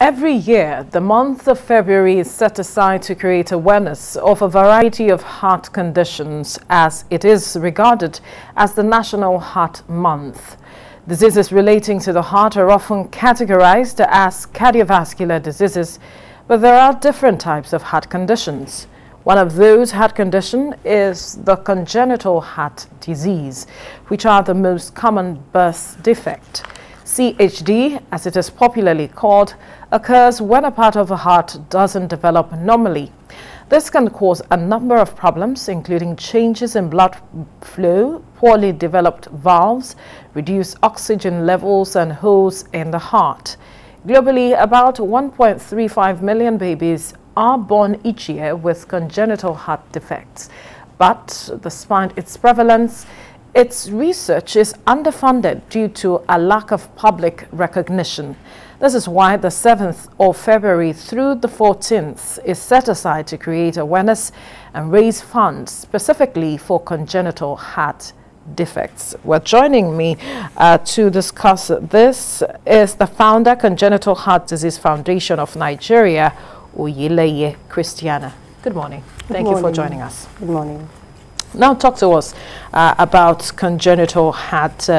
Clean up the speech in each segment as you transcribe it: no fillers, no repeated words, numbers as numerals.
Every year, the month of February is set aside to create awareness of a variety of heart conditions, as it is regarded as the National Heart Month. Diseases relating to the heart are often categorized as cardiovascular diseases, but there are different types of heart conditions. One of those heart conditions is the congenital heart disease, which are the most common birth defect. CHD, as it is popularly called, occurs when a part of the heart doesn't develop normally. This can cause a number of problems, including changes in blood flow, poorly developed valves, reduced oxygen levels, and holes in the heart. Globally, about 1.35 million babies are born each year with congenital heart defects. But despite its prevalence, its research is underfunded due to a lack of public recognition. This is why the 7th of February through the 14th is set aside to create awareness and raise funds specifically for congenital heart defects. Well, joining me to discuss this is the founder, Congenital Heart Disease Foundation of Nigeria, Oyeleye Christiana. Good morning. Thank you for joining us. Good morning. Now talk to us about congenital heart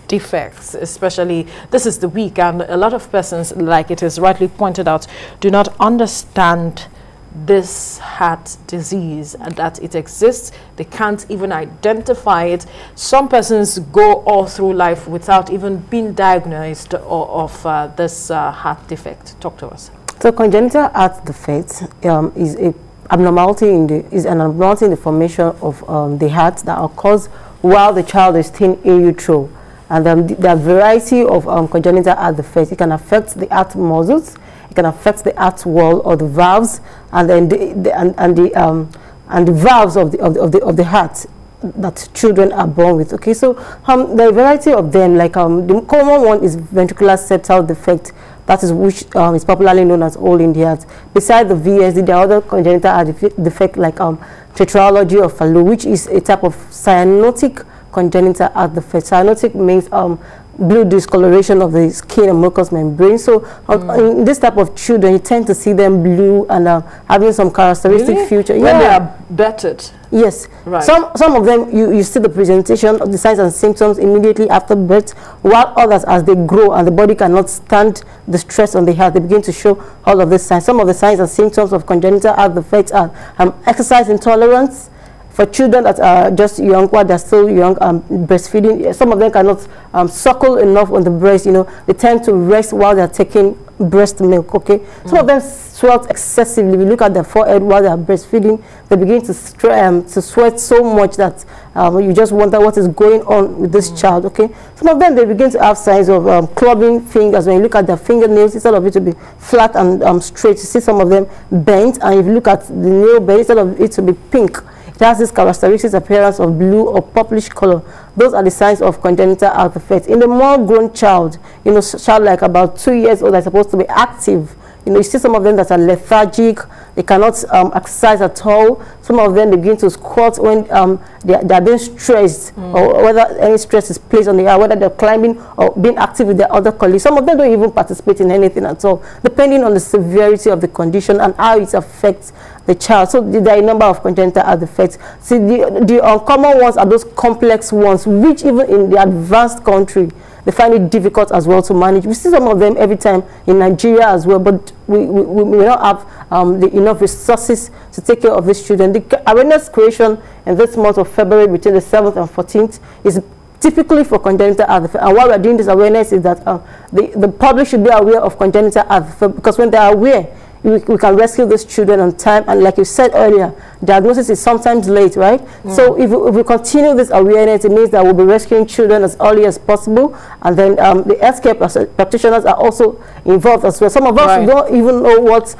defects, especially this is the week, and a lot of persons, like it is rightly pointed out, do not understand this heart disease and that it exists. They can't even identify it. Some persons go all through life without even being diagnosed of this heart defect. Talk to us. So congenital heart defect is an abnormality in the formation of the heart that occurs while the child is still in utero. And there are a variety of congenital heart defects. It can affect the heart muscles, it can affect the heart wall or the valves, and then the valves of the heart that children are born with. Okay, so there are a variety of them. Like the common one is ventricular septal defect. That is which is popularly known as hole in the heart. Besides the VSD, there are other congenital heart defect like tetralogy of Fallot, which is a type of cyanotic congenital heart defect. Cyanotic means blue discoloration of the skin and mucous membrane. So in this type of children, you tend to see them blue and having some characteristic feature. When they are bettered. Yes. Right. Some of them, you see the presentation of the signs and symptoms immediately after birth, while others, as they grow and the body cannot stand the stress on the heart, they begin to show all of these signs. Some of the signs and symptoms of congenital heart defects are exercise intolerance. For children that are just young, while they're still young, breastfeeding, some of them cannot suckle enough on the breast. You know, they tend to rest while they're taking breast milk. Okay, some of them sweat excessively. We look at their forehead while they're breastfeeding; they begin to sweat so much that you just wonder what is going on with this child. Okay, some of them they begin to have signs of clubbing fingers. When you look at their fingernails, instead of it to be flat and straight, you see some of them bent. And if you look at the nail bed, instead of it to be pink, it has this characteristic appearance of blue or purplish color. Those are the signs of congenital heart defect. In the more grown child, you know, child like about 2 years old, are supposed to be active. You know, you see some of them that are lethargic. They cannot exercise at all. Some of them begin to squat when they are being stressed, or whether any stress is placed on the heart, whether they're climbing or being active with their other colleagues. Some of them don't even participate in anything at all, depending on the severity of the condition and how it affects the child. So there are a number of congenital heart defects. See, the uncommon ones are those complex ones, which even in the advanced country, they find it difficult as well to manage. We see some of them every time in Nigeria as well, but we don't have enough resources to take care of these children. The awareness creation in this month of February between the 7th and 14th is typically for congenital heart defect. And why we're doing this awareness is that the public should be aware of congenital heart defect, because when they are aware, we can rescue these children on time. And like you said earlier, diagnosis is sometimes late, right? So if we continue this awareness, it means that we'll be rescuing children as early as possible. And then the healthcare practitioners are also involved as well. Some of us don't even know what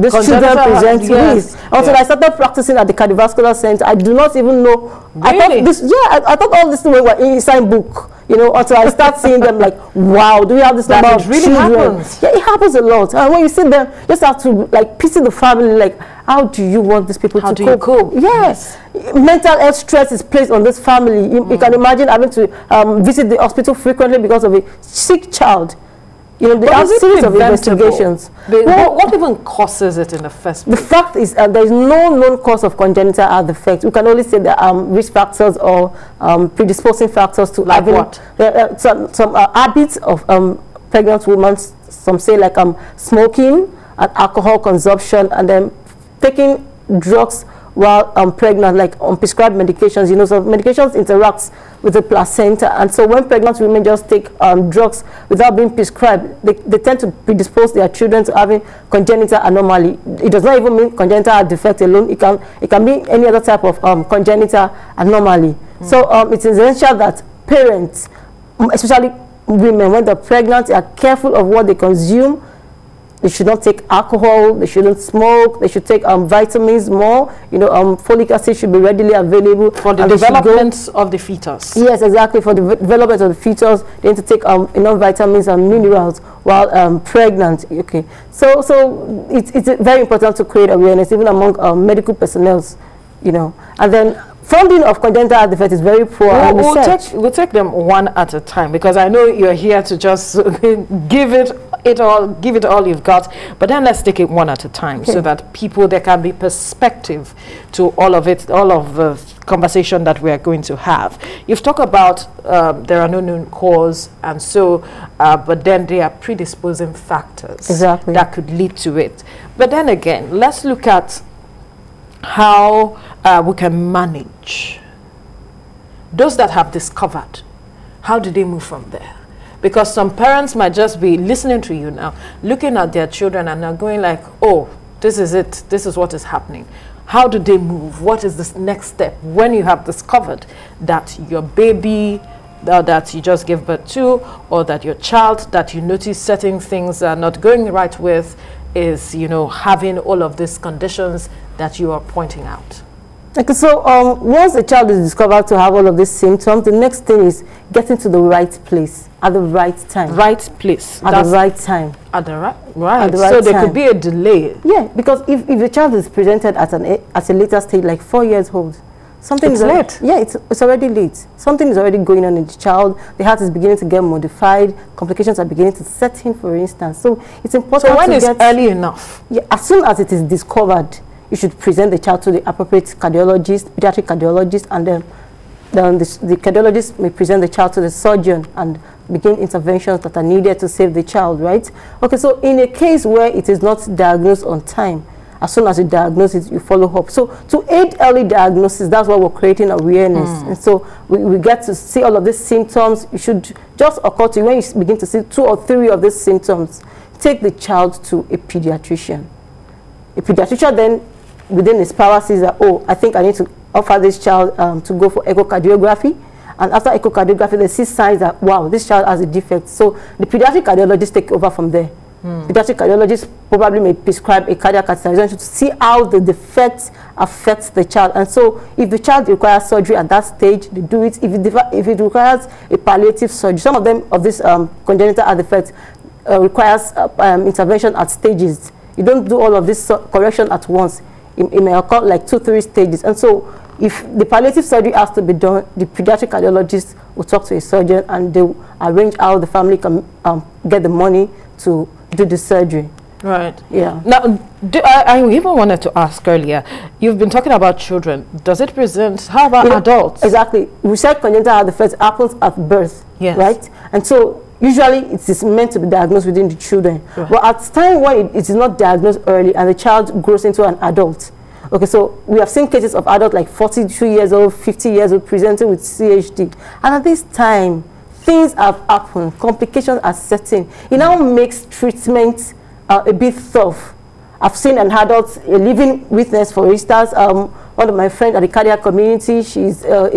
these children present with. Also, I started practicing at the cardiovascular center. I do not even know. Really? I thought all this were inside book. You know, until I start seeing them like, wow, do we have this number of children? Happens. Yeah, it happens a lot. And when you see them, you just have to like pity the family, like, how do you want these people to cope? How do you cope? Yes. Mental health stress is placed on this family. You can imagine having to visit the hospital frequently because of a sick child. You know, they have a series of investigations. What even causes it in the first place? The fact is there is no known cause of congenital heart defect. We can only say that risk factors or predisposing factors to like having what? Some habits of pregnant women. Some say like smoking and alcohol consumption, and then taking drugs while pregnant, like prescribed medications. You know, so medications interacts with the placenta, and so when pregnant women just take drugs without being prescribed, they tend to predispose their children to having congenital anomaly. It does not even mean congenital heart defect alone. It can be any other type of congenital anomaly. So it's essential that parents, especially women, when they're pregnant, are careful of what they consume. They should not take alcohol, they shouldn't smoke, they should take vitamins more. You know, folic acid should be readily available. For the development of the fetus. Yes, exactly. For the development of the fetus, they need to take enough vitamins and minerals while pregnant. Okay, so it's very important to create awareness, even among medical personnel, you know. And then funding of congenital heart defect is very poor. We'll take them one at a time, because I know you're here to just give it all you've got, but then let's take it one at a time, so that there can be perspective to all of it, all of the conversation that we are going to have. You've talked about there are no known cause, and so but then there are predisposing factors that could lead to it. But then again, let's look at how we can manage those that have discovered. How do they move from there? Because some parents might just be listening to you now, looking at their children, and are going like, oh, this is it, this is what is happening. How do they move? What is the next step when you have discovered that your baby that you just gave birth to, or that your child that you notice certain things are not going right with, is, you know, having all of these conditions that you are pointing out? Okay, so once a child is discovered to have all of these symptoms, the next thing is getting to the right place at the right time. Right place. At the right time. At the right time. So there could be a delay. Yeah, because if the child is presented at a later stage, like 4 years old, something is late. Yeah, it's already late. Something is already going on in the child. The heart is beginning to get modified. Complications are beginning to set in, for instance. So it's important. So when it's early enough? Yeah, as soon as it is discovered, you should present the child to the appropriate cardiologist, pediatric cardiologist, and then the cardiologist may present the child to the surgeon and begin interventions that are needed to save the child, right? Okay, so in a case where it is not diagnosed on time, as soon as you diagnose it, you follow up. So to aid early diagnosis, that's why we're creating awareness. And so we get to see all of these symptoms. You should just occur to you when you begin to see 2 or 3 of these symptoms, take the child to a pediatrician. A pediatrician then, within his power, says that, oh, I think I need to offer this child to go for echocardiography. And after echocardiography, they see signs that, wow, this child has a defect. So the pediatric cardiologist take over from there. Pediatric cardiologist probably may prescribe a cardiac catheterization to see how the defects affect the child. And so if the child requires surgery at that stage, they do it. If it requires a palliative surgery, some of them of this congenital heart defects requires intervention at stages. You don't do all of this correction at once. It may occur like 2-3 stages. And so if the palliative surgery has to be done, the pediatric cardiologist will talk to a surgeon, and they will arrange how the family can get the money to do the surgery. Right. Yeah. Now, I even wanted to ask earlier, you've been talking about children. Does it present, how about adults? Exactly. We said congenital heart defect happens at birth, right? And so usually it is meant to be diagnosed within the children. But at the time when it is not diagnosed early and the child grows into an adult, okay, so we have seen cases of adults like 42 years old, 50 years old presenting with CHD. And at this time, things have happened, complications are setting. It now makes treatment a bit tough. I've seen an adult, a living witness, for instance, one of my friends at the cardiac community, she's a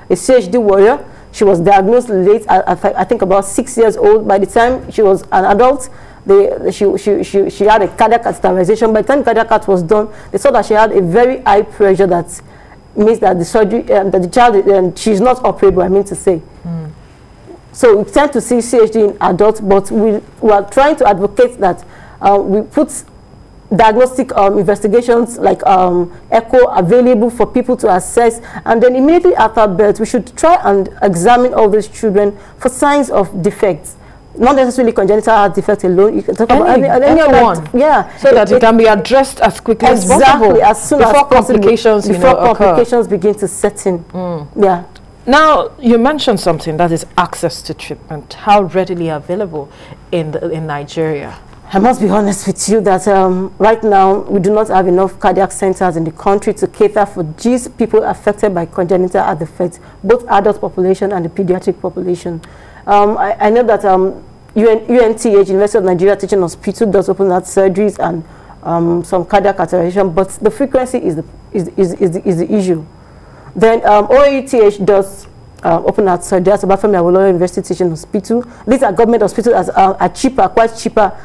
CHD warrior. She was diagnosed late, I think about 6 years old. By the time she was an adult, she had a cardiac catheterization. By the time cardiac cath was done, they saw that she had a very high pressure that means that the surgery, that the child, she's not operable, I mean to say. So we tend to see CHD in adults, but we are trying to advocate that we put diagnostic investigations like echo available for people to assess, and then immediately after birth we should try and examine all these children for signs of defects. not necessarily congenital heart defect alone. You can talk about any one. Yeah. So that it can be addressed as quickly as possible. As soon as possible. Complications, before complications begin to set in. Yeah. Now, you mentioned something, that is access to treatment. How readily available in Nigeria? I must be honest with you that right now we do not have enough cardiac centers in the country to cater for these people affected by congenital heart defects, both adult population and the pediatric population. I know that UNTH, University of Nigeria Teaching Hospital, does open heart surgeries and some cardiac categorization, but the frequency is the issue. Then OATH does open heart surgery. That's Obafemi Awolowo University Teaching Hospital. These are government hospitals are cheaper, quite cheaper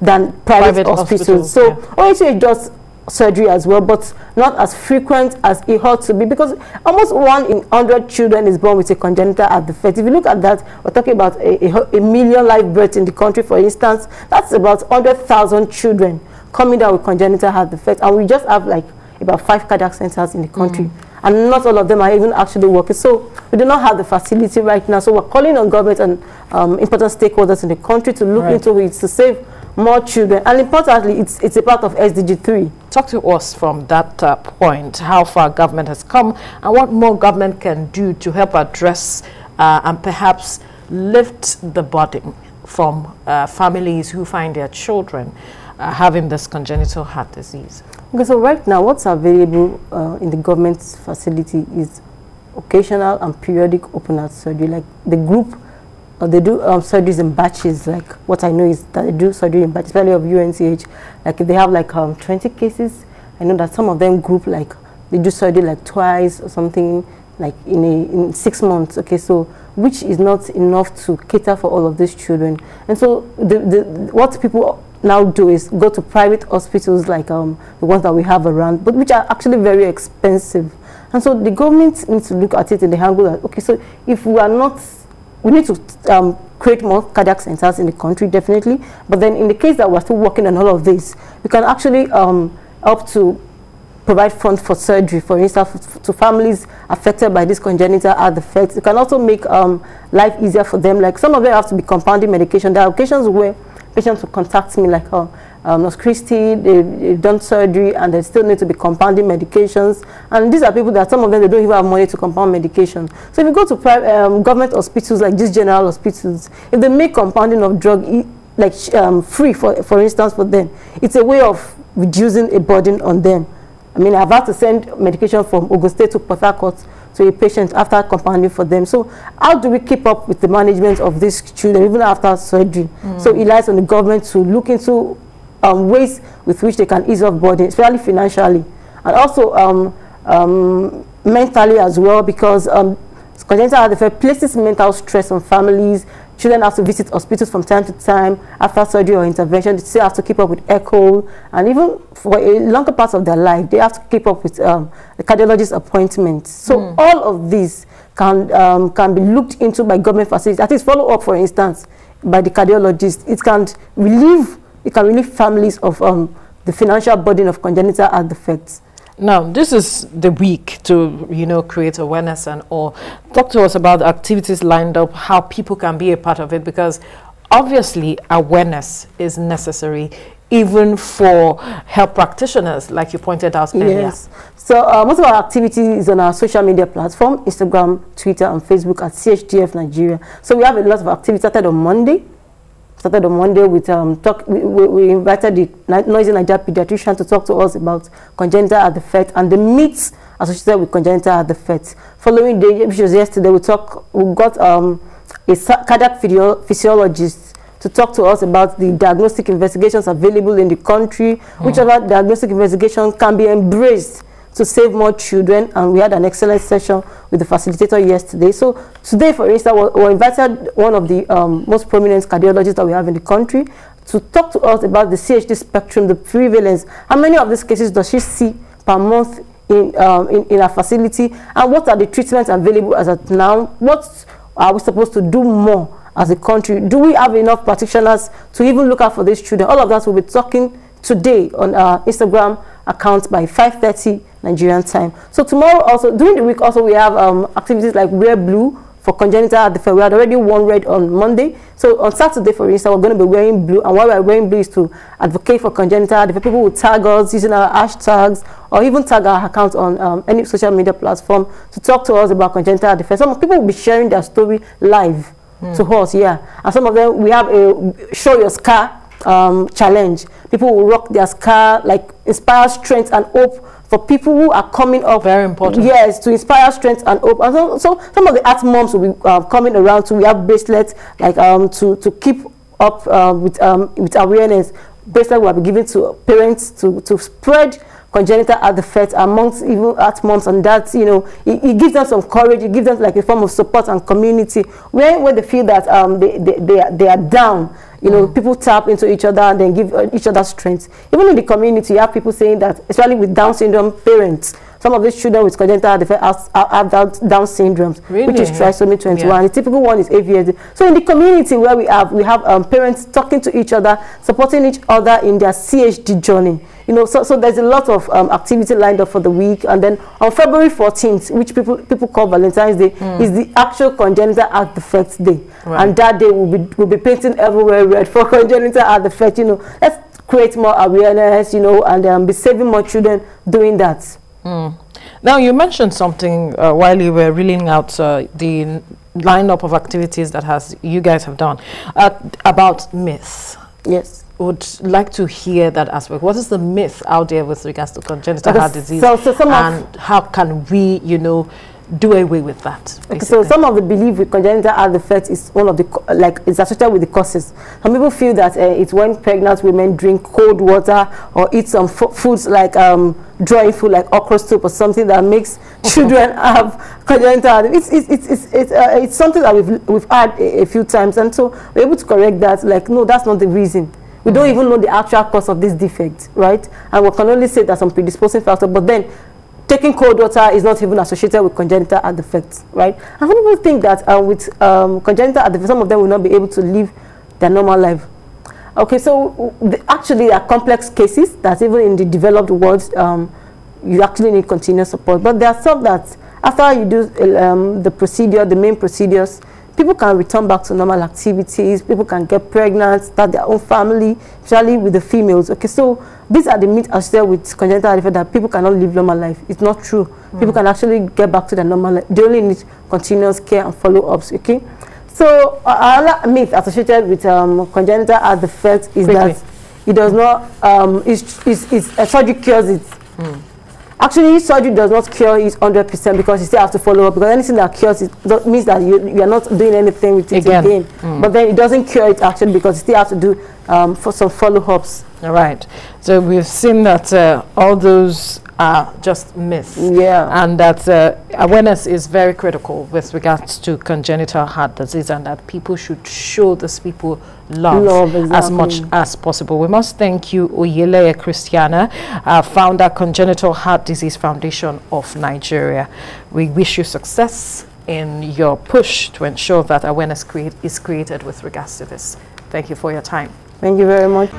than private hospitals. So OATH does surgery as well, but not as frequent as it ought to be, because almost 1 in 100 children is born with a congenital heart defect. If you look at that, we're talking about a million live births in the country, for instance. That's about 100,000 children coming down with congenital heart defect, and we just have like about 5 cardiac centers in the country. And not all of them are even actually working. So we do not have the facility right now. So we're calling on government and important stakeholders in the country to look into it to save more children. And importantly, it's a part of SDG 3. Talk to us from that point, how far government has come and what more government can do to help address and perhaps lift the burden from families who find their children having this congenital heart disease. Okay, so right now what's available in the government's facility is occasional and periodic open heart surgery. Like the group, they do surgeries in batches. Like what I know is that they do surgery in batches, especially of UNCH. Like if they have like 20 cases, I know that some of them group, like they do surgery like twice or something, like in 6 months. Okay, so which is not enough to cater for all of these children. And so what people now do is go to private hospitals like the ones that we have around, but which are actually very expensive. And so the government needs to look at it in the angle that, okay, so if we are not, we need to create more cardiac centers in the country, definitely. But then in the case that we're still working on all of this, we can actually help to provide funds for surgery, for instance, to families affected by this congenital heart defect. It can also make life easier for them. Like some of them have to be compounding medication. There are occasions where patients will contact me like, Nurse Christy, they've done surgery and they still need to be compounding medications. And these are people that some of them, they don't even have money to compound medication. So if you go to private, government hospitals like these general hospitals, if they make compounding of drug like free, for instance, for them, it's a way of reducing a burden on them. I mean, I've had to send medication from Ogun State to Port Harcourt to a patient after compounding for them. So how do we keep up with the management of these children even after surgery? So it relies on the government to look into ways with which they can ease off burden, especially financially, and also mentally as well, because congenital heart defect places mental stress on families. Children have to visit hospitals from time to time after surgery or intervention. They still have to keep up with echo, and even for a longer part of their life, they have to keep up with the cardiologist appointments. So all of these can be looked into by government facilities. That is follow up, for instance, by the cardiologist. It can relieve families of the financial burden of congenital heart defects. Now, this is the week to, create awareness and all. Talk to us about the activities lined up, how people can be a part of it, because obviously awareness is necessary even for health practitioners, like you pointed out earlier. Yes. So most of our activity is on our social media platform, Instagram, Twitter, and Facebook at CHDF Nigeria. So we have a lot of activity started on Monday. With we invited the Noisy Nigeria pediatrician to talk to us about congenital heart defect and the myths associated with congenital heart defect. Following day, which was yesterday, we got a cardiac physiologist to talk to us about the diagnostic investigations available in the country, which other diagnostic investigations can be embraced to save more children, and we had an excellent session with the facilitator yesterday. So today, for instance, we invited one of the most prominent cardiologists that we have in the country to talk to us about the CHD spectrum, the prevalence, how many of these cases does she see per month in our facility, and what are the treatments available as of now, what are we supposed to do more as a country, do we have enough practitioners to even look out for these children. All of that we'll be talking today on our Instagram account by 5:30 Nigerian time. So tomorrow also, during the week also, we have activities like Wear Blue for congenital heart defect. We had already worn red on Monday. So on Saturday, for instance, we're going to be wearing blue. And why we're wearing blue is to advocate for congenital heart defect. People will tag us using our hashtags or even tag our account on any social media platform to talk to us about congenital heart defect. Some people will be sharing their story live to us, and some of them, we have a show your scar challenge. People will rock their scar, like inspire strength and hope for people who are coming up. Very important. Yes, to inspire strength and hope. And so some of the art moms will be coming around to, we have bracelets like to keep up with awareness. Bracelets will be given to parents to spread congenital heart defect amongst even art moms, and that, you know, it gives them some courage. It gives them like a form of support and community when they feel that they are down. You know, people tap into each other and then give each other strength. Even in the community, you have people saying that, especially with Down syndrome parents, some of these children with congenital heart defect have Down syndromes, which is trisomy 21. The typical one is AVSD. So in the community where we have parents talking to each other, supporting each other in their CHD journey. You know, so there's a lot of activity lined up for the week. And then on February 14th, which people call Valentine's Day, is the actual congenital heart defect day. And that day we'll be painting everywhere red for congenital heart defect. You know, let's create more awareness, you know, and be saving more children doing that. Now, you mentioned something while you were reeling out the lineup of activities that you guys have done about myths. Yes. Would like to hear that aspect. What is the myth out there with regards to congenital heart disease, and how can we, you know, do away with that? So some of the belief with congenital heart defect is one of the it's associated with the causes. Some people feel that it's when pregnant women drink cold water or eat some foods like dry food like okra soup or something that makes children have congenital heart. It's something that we've had a few times, and so we're able to correct that. Like, no, that's not the reason. We don't even know the actual cause of this defect, right? And we can only say that some predisposing factor, but then taking cold water is not even associated with congenital heart defects, right? And some people think that with congenital heart defects, some of them will not be able to live their normal life. Okay, so actually there are complex cases that even in the developed world, you actually need continuous support. But there are some that after you do the main procedures, people can return back to normal activities, people can get pregnant, start their own family, especially with the females. Okay, so these are the myths associated with congenital heart defect, that people cannot live normal life. It's not true. People can actually get back to their normal life. They only need continuous care and follow-ups, okay? So another myth associated with congenital heart defect is that it does not, surgery cures it. Actually, surgery does not cure it 100% because you still have to follow up, because anything that cures it means that you are not doing anything with it again. But then it doesn't cure it actually, because you still have to do for some follow-ups. All right. So we've seen that all those are just myths. And that awareness is very critical with regards to congenital heart disease, and that people should show these people love as much as possible. We must thank you, Oyele Christiana, founder, Congenital Heart Disease Foundation of Nigeria. We wish you success in your push to ensure that awareness is created with regards to this. Thank you for your time. Thank you very much.